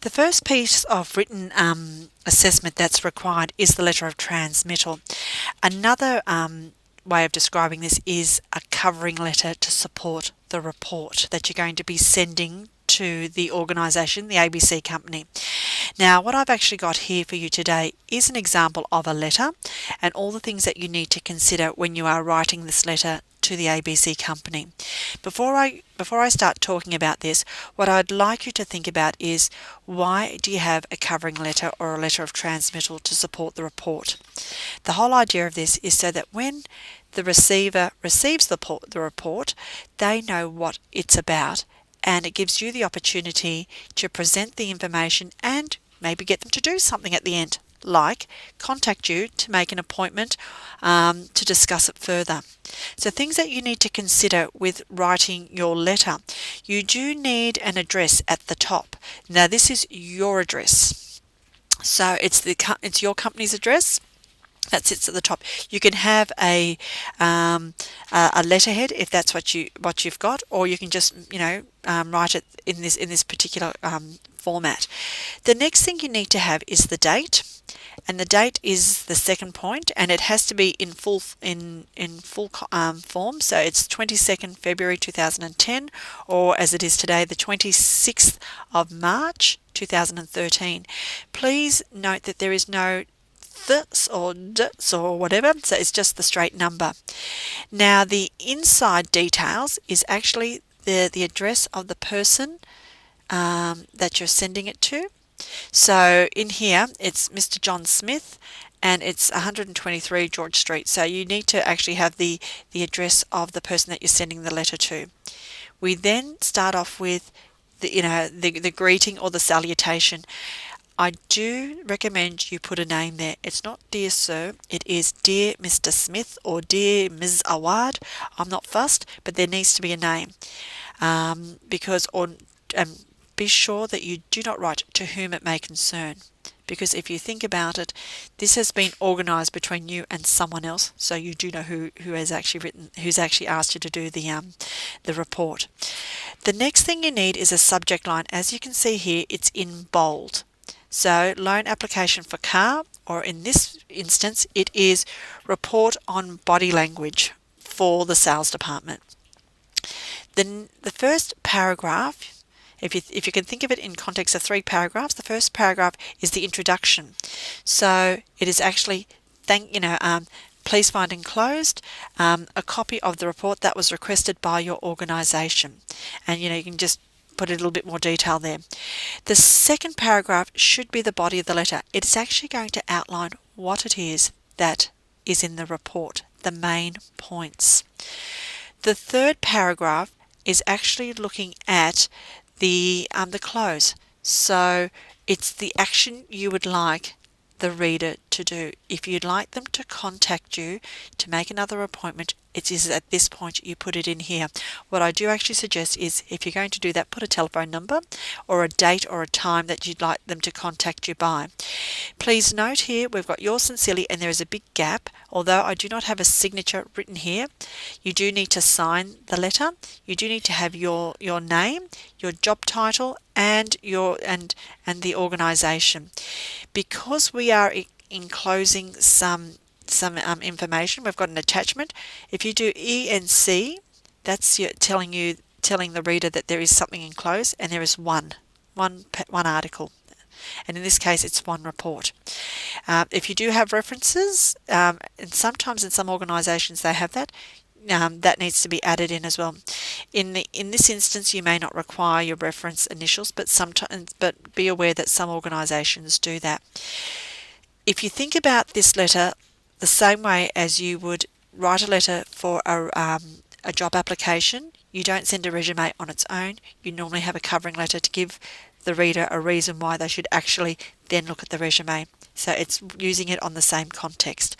The first piece of written assessment that's required is the letter of transmittal. Another way of describing this is a covering letter to support the report that you're going to be sending to the organisation, the ABC company. Now, what I've actually got here for you today is an example of a letter and all the things that you need to consider when you are writing this letter to the ABC company. Before I start talking about this, what I'd like you to think about is, why do you have a covering letter or a letter of transmittal to support the report? The whole idea of this is so that when the receiver receives the report, they know what it's about, and it gives you the opportunity to present the information and maybe get them to do something at the end, like contact you to make an appointment to discuss it further. So things that you need to consider with writing your letter. You do need an address at the top. Now this is your address. So it's your company's address that sits at the top. You can have a letterhead if that's what you've got, or you can just write it in this particular format. The next thing you need to have is the date, and the date is the second point, and it has to be in full form. So it's 22nd February 2010, or as it is today, the 26th of March 2013. Please note that there is no this or dits or whatever, so it's just the straight number. Now the inside details is actually the address of the person that you're sending it to. So in here it's Mr. John Smith, and it's 123 George Street. So you need to actually have the address of the person that you're sending the letter to. We then start off with the greeting or the salutation. I do recommend you put a name there. It's not dear sir, it is dear Mr. Smith or dear Ms. Awad. I'm not fussed, but there needs to be a name. Be sure that you do not write to whom it may concern, because if you think about it, this has been organised between you and someone else, so you do know who's actually asked you to do the report. The next thing you need is a subject line. As you can see here, it's in bold. So loan application for car, or in this instance it is report on body language for the sales department. Then the first paragraph, if you can think of it in context of 3 paragraphs, the first paragraph is the introduction. So it is actually please find enclosed a copy of the report that was requested by your organisation, and you can just put a little bit more detail there. The second paragraph should be the body of the letter. It's actually going to outline what it is that is in the report, the main points. The third paragraph is actually looking at the close. So it's the action you would like the reader to do. If you'd like them to contact you to make another appointment, it is at this point you put it in here. What I do actually suggest is, if you're going to do that, put a telephone number or a date or a time that you'd like them to contact you by. Please note here we've got yours sincerely, and there is a big gap. Although I do not have a signature written here, you do need to sign the letter. You do need to have your name, your job title, and the organisation. Because we are enclosing some information, we've got an attachment. If you do E and C, that's telling the reader that there is something enclosed, and there is one article, and in this case it's one report. If you do have references, and sometimes in some organisations they have that, that needs to be added in as well. In this instance, you may not require your reference initials, but be aware that some organisations do that. If you think about this letter the same way as you would write a letter for a job application, you don't send a resume on its own. You normally have a covering letter to give the reader a reason why they should actually then look at the resume. So it's using it on the same context.